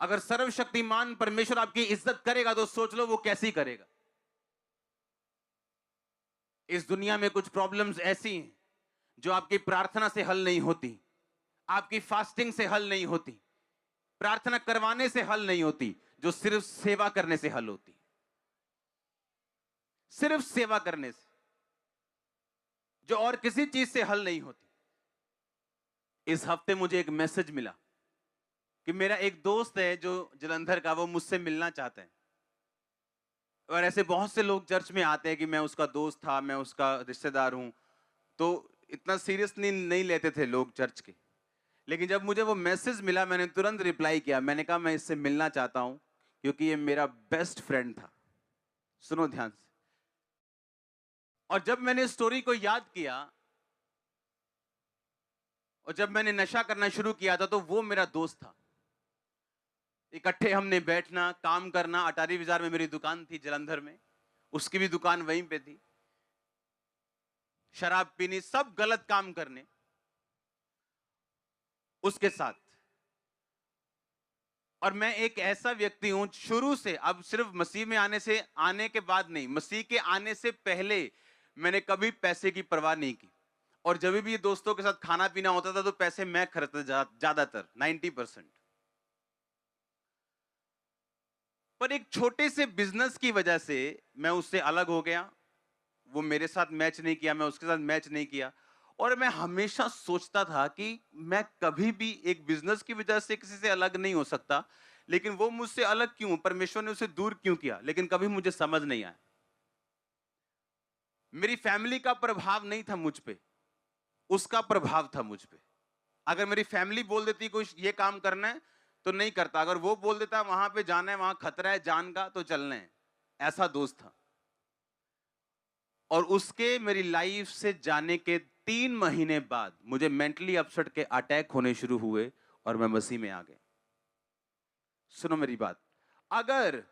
अगर सर्वशक्तिमान परमेश्वर आपकी इज्जत करेगा तो सोच लो वो कैसी करेगा। इस दुनिया में कुछ प्रॉब्लम्स ऐसी हैं जो आपकी प्रार्थना से हल नहीं होती, आपकी फास्टिंग से हल नहीं होती, प्रार्थना करवाने से हल नहीं होती, जो सिर्फ सेवा करने से हल होती। सिर्फ सेवा करने से, जो और किसी चीज से हल नहीं होती। इस हफ्ते मुझे एक मैसेज मिला कि मेरा एक दोस्त है जो जलंधर का, वो मुझसे मिलना चाहता है। और ऐसे बहुत से लोग चर्च में आते हैं कि मैं उसका दोस्त था, मैं उसका रिश्तेदार हूं, तो इतना सीरियसली नहीं लेते थे लोग चर्च के। लेकिन जब मुझे वो मैसेज मिला, मैंने तुरंत रिप्लाई किया। मैंने कहा मैं इससे मिलना चाहता हूं क्योंकि ये मेरा बेस्ट फ्रेंड था। सुनो ध्यान से। और जब मैंने स्टोरी को याद किया और जब मैंने नशा करना शुरू किया था, तो वो मेरा दोस्त था। इकट्ठे हमने बैठना, काम करना। अटारी बाजार में मेरी दुकान थी जलंधर में, उसकी भी दुकान वहीं पे थी। शराब पीनी, सब गलत काम करने उसके साथ। और मैं एक ऐसा व्यक्ति हूं शुरू से, अब सिर्फ मसीह में आने के बाद नहीं, मसीह के आने से पहले मैंने कभी पैसे की परवाह नहीं की। और जब भी दोस्तों के साथ खाना पीना होता था तो पैसे मैं खर्चता ज्यादातर 90%। पर एक छोटे से बिजनेस की वजह से मैं उससे अलग हो गया। वो मेरे साथ मैच नहीं किया, मैं उसके साथ मैच नहीं किया। और मैं हमेशा सोचता था कि मैं कभी भी एक बिजनेस की वजह से किसी से अलग नहीं हो सकता, लेकिन वो मुझसे अलग क्यों, परमेश्वर ने उसे दूर क्यों किया, लेकिन कभी मुझे समझ नहीं आया। मेरी फैमिली का प्रभाव नहीं था मुझ पे, उसका प्रभाव था मुझ पे। अगर मेरी फैमिली बोल देती कुछ ये काम करना है तो नहीं करता, अगर वो बोल देता वहां पे जाना है, वहां खतरा है जान का, तो चलना है। ऐसा दोस्त था। और उसके मेरी लाइफ से जाने के 3 महीने बाद मुझे मेंटली अपसेट के अटैक होने शुरू हुए और मैं मसीह में आ गया। सुनो मेरी बात, अगर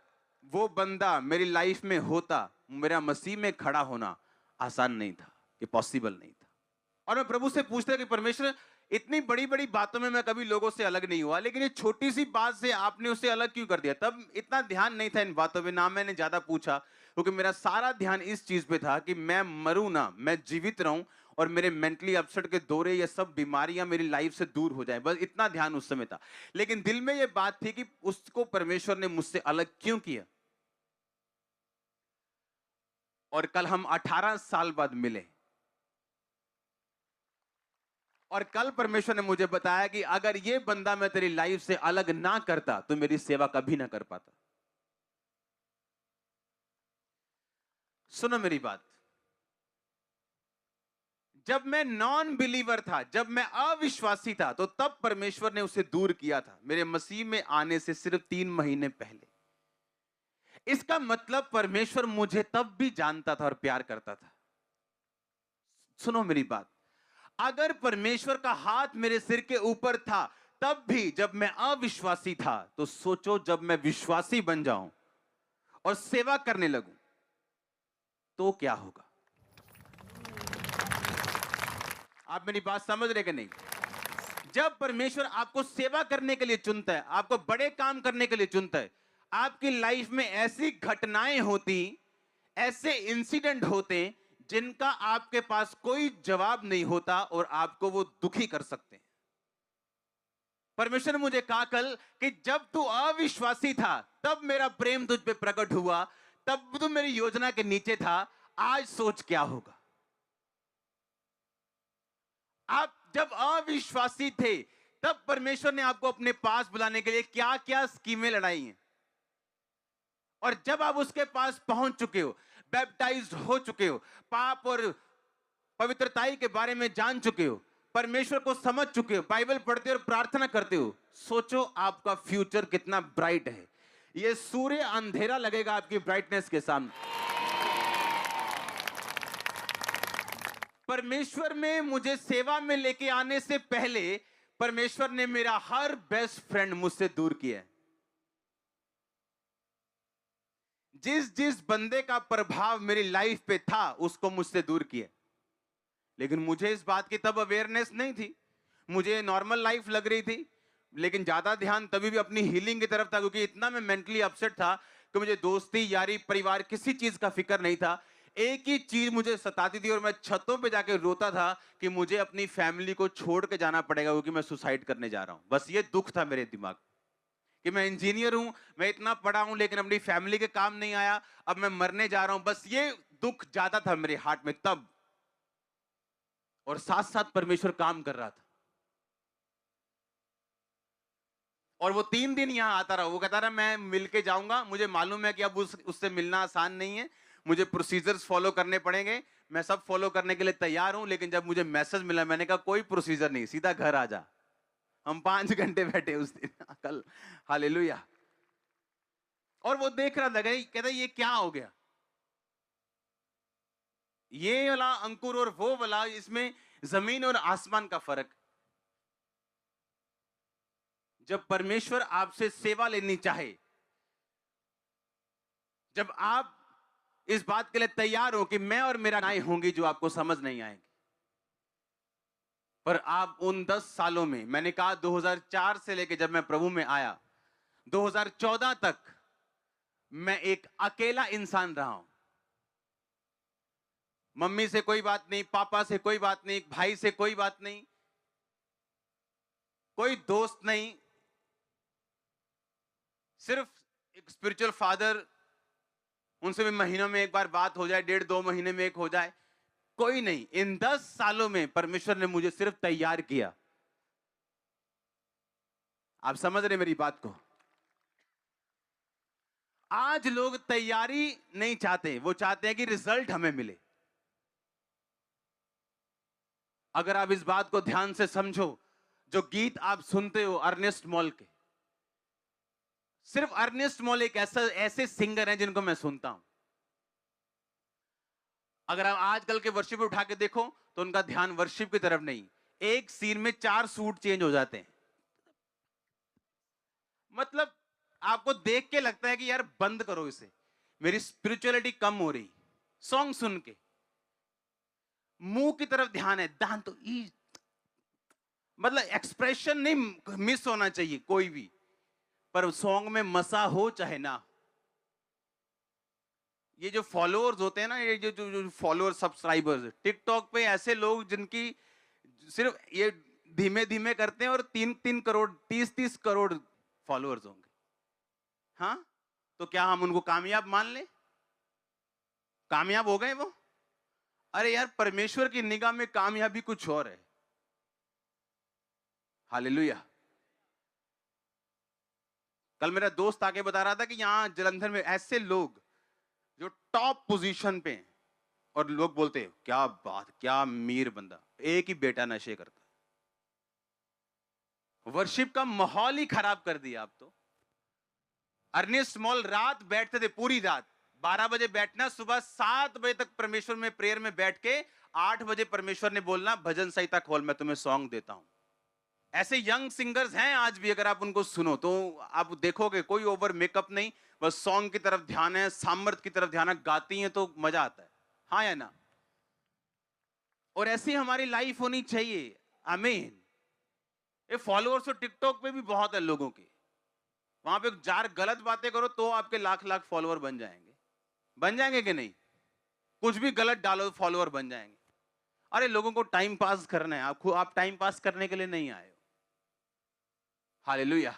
वो बंदा मेरी लाइफ में होता, मेरा मसीह में खड़ा होना आसान नहीं था, ये पॉसिबल नहीं था। और मैं प्रभु से पूछता कि परमेश्वर, इतनी बड़ी बड़ी बातों में मैं कभी लोगों से अलग नहीं हुआ, लेकिन ये छोटी सी बात से आपने उसे अलग क्यों कर दिया। तब इतना ध्यान नहीं था इन बातों में, ना मैंने ज्यादा पूछा, क्योंकि मेरा सारा ध्यान इस चीज पे था कि मैं मरूं ना, मैं जीवित रहूं और मेरे मेंटली अपसेट के दौरे, ये सब बीमारियां मेरी लाइफ से दूर हो जाए। बस इतना ध्यान उस समय था। लेकिन दिल में ये बात थी कि उसको परमेश्वर ने मुझसे अलग क्यों किया। और कल हम 18 साल बाद मिले, और कल परमेश्वर ने मुझे बताया कि अगर ये बंदा मैं तेरी लाइफ से अलग ना करता तो मेरी सेवा कभी ना कर पाता। सुनो मेरी बात, जब मैं नॉन बिलीवर था, जब मैं अविश्वासी था, तो तब परमेश्वर ने उसे दूर किया था, मेरे मसीह में आने से सिर्फ 3 महीने पहले। इसका मतलब परमेश्वर मुझे तब भी जानता था और प्यार करता था। सुनो मेरी बात, अगर परमेश्वर का हाथ मेरे सिर के ऊपर था तब भी जब मैं अविश्वासी था, तो सोचो जब मैं विश्वासी बन जाऊं और सेवा करने लगूं तो क्या होगा। आप मेरी बात समझ रहे कि नहीं। जब परमेश्वर आपको सेवा करने के लिए चुनता है, आपको बड़े काम करने के लिए चुनता है, आपकी लाइफ में ऐसी घटनाएं होती, ऐसे इंसिडेंट होते जिनका आपके पास कोई जवाब नहीं होता और आपको वो दुखी कर सकते हैं। परमेश्वर ने मुझे कहा कल कि जब तू अविश्वासी था तब मेरा प्रेम तुझ पे प्रकट हुआ, तब तू मेरी योजना के नीचे था, आज सोच क्या होगा। आप जब अविश्वासी थे तब परमेश्वर ने आपको अपने पास बुलाने के लिए क्या क्या स्कीमें लड़ाई हैं, और जब आप उसके पास पहुंच चुके हो, बैप्टाइज्ड हो चुके हो, पाप और पवित्रताई के बारे में जान चुके हो, परमेश्वर को समझ चुके हो, बाइबल पढ़ते हो और प्रार्थना करते हो, सोचो आपका फ्यूचर कितना ब्राइट है। ये सूर्य अंधेरा लगेगा आपकी ब्राइटनेस के सामने। परमेश्वर में मुझे सेवा में लेके आने से पहले परमेश्वर ने मेरा हर बेस्ट फ्रेंड मुझसे दूर किया है। जिस जिस बंदे का प्रभाव मेरी लाइफ पे था उसको मुझसे दूर किया। लेकिन मुझे इस बात की तब अवेयरनेस नहीं थी, मुझे नॉर्मल लाइफ लग रही थी, लेकिन ज्यादा ध्यान तभी भी अपनी हीलिंग की तरफ था, क्योंकि इतना मैं मेंटली अपसेट था कि मुझे दोस्ती, यारी, परिवार, किसी चीज का फिक्र नहीं था। एक ही चीज मुझे सताती थी और मैं छतों पे जाके रोता था कि मुझे अपनी फैमिली को छोड़ के जाना पड़ेगा, क्योंकि मैं सुसाइड करने जा रहा हूं। बस ये दुख था मेरे दिमाग कि मैं इंजीनियर हूं, मैं इतना पढ़ा हूं, लेकिन अपनी फैमिली के काम नहीं आया, अब मैं मरने जा रहा हूं। बस ये दुख ज्यादा था मेरे हार्ट में तब, और साथ साथ परमेश्वर काम कर रहा था। और वो 3 दिन यहां आता रहा, वो कहता रहा मैं मिलके जाऊंगा, मुझे मालूम है कि अब उससे मिलना आसान नहीं है, मुझे प्रोसीजर्स फॉलो करने पड़ेंगे, मैं सब फॉलो करने के लिए तैयार हूं। लेकिन जब मुझे मैसेज मिला, मैंने कहा कोई प्रोसीजर नहीं, सीधा घर आ जा। हम 5 घंटे बैठे उस दिन कल, हालेलुया। और वो देख रहा था, कहता ये क्या हो गया, ये वाला अंकुर और वो वाला, इसमें जमीन और आसमान का फर्क। जब परमेश्वर आपसे सेवा लेनी चाहे, जब आप इस बात के लिए तैयार हो कि मैं और मेरा नाई होंगी जो आपको समझ नहीं आएंगे, पर आप उन 10 सालों में, मैंने कहा 2004 से लेकर जब मैं प्रभु में आया 2014 तक, मैं एक अकेला इंसान रहा हूं। मम्मी से कोई बात नहीं, पापा से कोई बात नहीं, भाई से कोई बात नहीं, कोई दोस्त नहीं, सिर्फ एक स्पिरिचुअल फादर, उनसे भी महीनों में एक बार बात हो जाए, 1.5-2 महीने में एक हो जाए, कोई नहीं। इन 10 सालों में परमेश्वर ने मुझे सिर्फ तैयार किया। आप समझ रहे मेरी बात को? आज लोग तैयारी नहीं चाहते, वो चाहते हैं कि रिजल्ट हमें मिले। अगर आप इस बात को ध्यान से समझो, जो गीत आप सुनते हो अर्नेस्ट मॉल के, सिर्फ अर्नेस्ट मॉल एक ऐसे सिंगर हैं जिनको मैं सुनता हूं। अगर आप आजकल के वर्शिप उठा के देखो तो उनका ध्यान वर्शिप की तरफ नहीं, एक सीन में 4 सूट चेंज हो जाते हैं। मतलब आपको देख के लगता है कि यार बंद करो इसे, मेरी स्पिरिचुअलिटी कम हो रही सॉन्ग सुन के। मुंह की तरफ ध्यान है, दान तो मतलब एक्सप्रेशन नहीं मिस होना चाहिए कोई भी, पर सॉन्ग में मसा हो चाहे ना। ये जो फॉलोअर्स होते हैं ना, ये जो फॉलोअर सब्सक्राइबर्स टिकटॉक पे, ऐसे लोग जिनकी सिर्फ ये धीमे धीमे करते हैं और 3-3 करोड़ 30-30 करोड़ फॉलोअर्स होंगे। हाँ, तो क्या हम उनको कामयाब मान लें? कामयाब हो गए वो? अरे यार, परमेश्वर की निगाह में कामयाबी कुछ और है। हालेलुया। कल मेरा दोस्त आके बता रहा था कि यहां जलंधर में ऐसे लोग जो टॉप पोजीशन पे हैं, और लोग बोलते हैं क्या बात, क्या अमीर बंदा, एक ही बेटा नशे करता है। वर्शिप का माहौल ही खराब कर दिया आप तो। अर्नेस्ट मॉल रात बैठते थे, पूरी रात 12 बजे बैठना, सुबह 7 बजे तक परमेश्वर में प्रेयर में बैठ के 8 बजे परमेश्वर ने बोलना भजन संहिता खोल, मैं तुम्हें सॉन्ग देता हूं। ऐसे यंग सिंगर्स हैं आज भी, अगर आप उनको सुनो तो आप देखोगे कोई ओवर मेकअप नहीं, बस सॉन्ग की तरफ ध्यान है, सामर्थ की तरफ ध्यान है, गाती हैं तो मजा आता है। हाँ या ना? और ऐसी हमारी लाइफ होनी चाहिए। आमीन। ये फॉलोअर्स तो टिकटॉक पे भी बहुत है लोगों के, वहां पे जार गलत बातें करो तो आपके लाख लाख फॉलोअर बन जाएंगे। बन जाएंगे कि नहीं? कुछ भी गलत डालो फॉलोअर बन जाएंगे। अरे लोगों को टाइम पास करना है, आप टाइम पास करने के लिए नहीं आए हो। हालेलुया।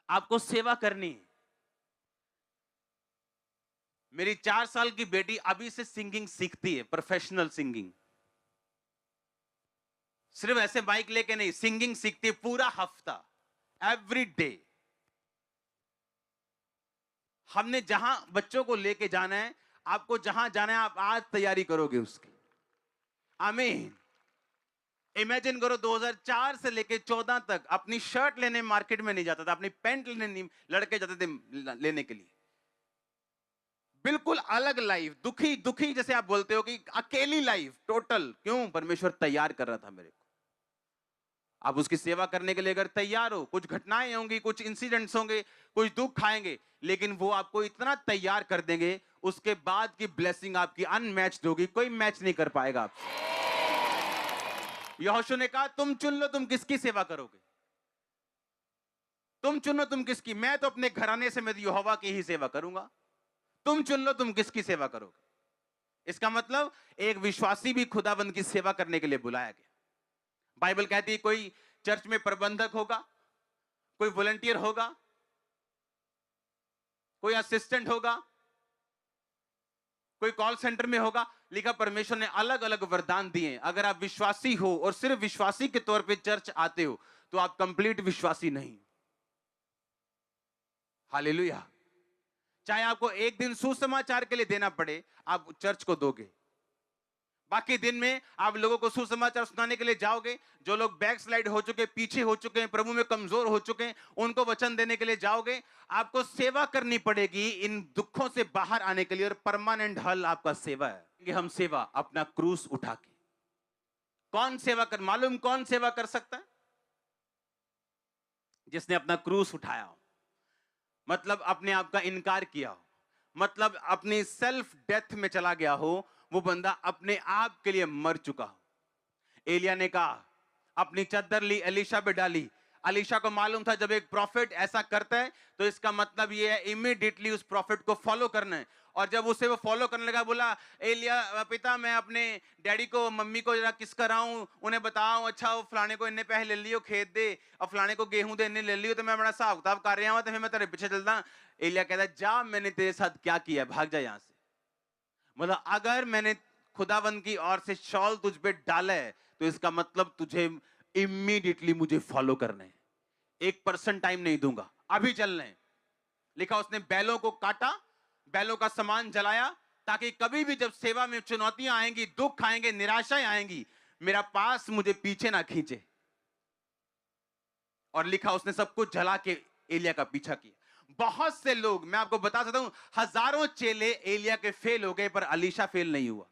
आपको सेवा करनी है। मेरी 4 साल की बेटी अभी से सिंगिंग सीखती है, प्रोफेशनल सिंगिंग। सिर्फ ऐसे माइक लेके नहीं, सिंगिंग सीखती है पूरा हफ्ता, एवरी डे। हमने जहां बच्चों को लेके जाना है, आपको जहां जाना है, आप आज तैयारी करोगे उसकी। आमीन। इमेजिन करो 2004 से लेके 14 तक अपनी शर्ट लेने मार्केट में नहीं जाता था, अपनी पैंट लेने नहीं लड़के जाते थे लेने के लिए। बिल्कुल अलग लाइफ, दुखी दुखी जैसे आप बोलते हो कि अकेली लाइफ टोटल। क्यों? परमेश्वर तैयार कर रहा था मेरे को। आप उसकी सेवा करने के लिए अगर तैयार हो, कुछ घटनाएं होंगी, कुछ इंसिडेंट्स होंगे, कुछ दुख खाएंगे, लेकिन वो आपको इतना तैयार कर देंगे, उसके बाद की ब्लेसिंग आपकी अनमैच्ड होगी, कोई मैच नहीं कर पाएगा आपसे। यहोशू ने कहा तुम चुन लो तुम किसकी सेवा करोगे। तुम चुन लो तुम किसकी, मैं तो अपने घराने से मैं यहोवा की ही सेवा करूंगा, तुम चुन लो तुम किसकी सेवा करोगे। इसका मतलब एक विश्वासी भी खुदाबंद की सेवा करने के लिए बुलाया गया। बाइबल कहती है कोई चर्च में प्रबंधक होगा, कोई वॉलंटियर होगा, कोई असिस्टेंट होगा, कोई कॉल सेंटर में होगा। लिखा परमेश्वर ने अलग अलग वरदान दिए। अगर आप विश्वासी हो और सिर्फ विश्वासी के तौर पे चर्च आते हो तो आप कंप्लीट विश्वासी नहीं। हालेलुया। चाहे आपको एक दिन सुसमाचार के लिए देना पड़े, आप चर्च को दोगे, बाकी दिन में आप लोगों को सुसमाचार सुनाने के लिए जाओगे। जो लोग बैक स्लाइड हो चुके, पीछे हो चुके हैं, प्रभु में कमजोर हो चुके हैं, उनको वचन देने के लिए जाओगे। आपको सेवा करनी पड़ेगी इन दुखों से बाहर आने के लिए, और परमानेंट हल आपका सेवा है कि हम सेवा अपना क्रूस उठा के। कौन सेवा कर, मालूम कौन सेवा कर सकता है? जिसने अपना क्रूस उठाया हो, मतलब अपने आप का इनकार किया हो, मतलब अपनी सेल्फ डेथ में चला गया हो। वो बंदा अपने आप के लिए मर चुका हो। एलिया ने कहा, अपनी चद्दर ली, एलीशा पे डाली। एलीशा को मालूम था जब एक प्रॉफिट ऐसा करता है तो इसका मतलब ये है इमीडिएटली उस प्रॉफिट को फॉलो करना है। और जब उसे वो फॉलो करने लगा, बोला एलिया पिता मैं अपने डैडी को मम्मी को जरा किस कर आऊं, उन्हें बताऊं अच्छा वो फलाने को इन्ने पैसे ले लियो खेत दे, और फलाने को गेहूं दे इन्ने ले लियो, तो मैं बड़ा हिसाब किताब कर रहा हूं, तो फिर मैं तेरे पीछे चलता। एलिया कहता जा, मैंने तेरे साथ क्या किया, भाग जा यहां से। मतलब अगर मैंने खुदावंद की ओर से शॉल तुझ पे डाला है तो इसका मतलब तुझे इमीडिएटली मुझे फॉलो करना है, 1% टाइम नहीं दूंगा, अभी चलना है। लिखा उसने बैलों को काटा, बैलों का सामान जलाया, ताकि कभी भी जब सेवा में चुनौतियां आएंगी, दुख आएंगे, निराशाएं आएंगी, मेरा पास मुझे पीछे ना खींचे। और लिखा उसने सब कुछ जला के एलिया का पीछा किया। बहुत से लोग, मैं आपको बता सकता हूं, हजारों चेले एलिया के फेल हो गए, पर अलीशा फेल नहीं हुआ।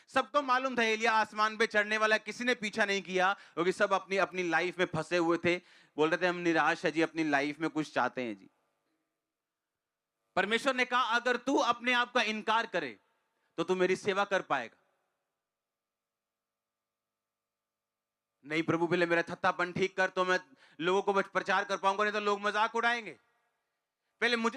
सबको मालूम था एलिया आसमान पे चढ़ने वाला, किसी ने पीछा नहीं किया, क्योंकि सब अपनी अपनी लाइफ में फंसे हुए थे। बोल रहे थे हम निराश है जी, अपनी लाइफ में कुछ चाहते हैं जी। परमेश्वर ने कहा अगर तू अपने आप का इनकार करे तो तू मेरी सेवा कर पाएगा नहीं। प्रभु पहले मेरा थत्तापन ठीक कर तो मैं लोगों को प्रचार कर पाऊंगा, नहीं तो लोग मजाक उड़ाएंगे। पहले मुझे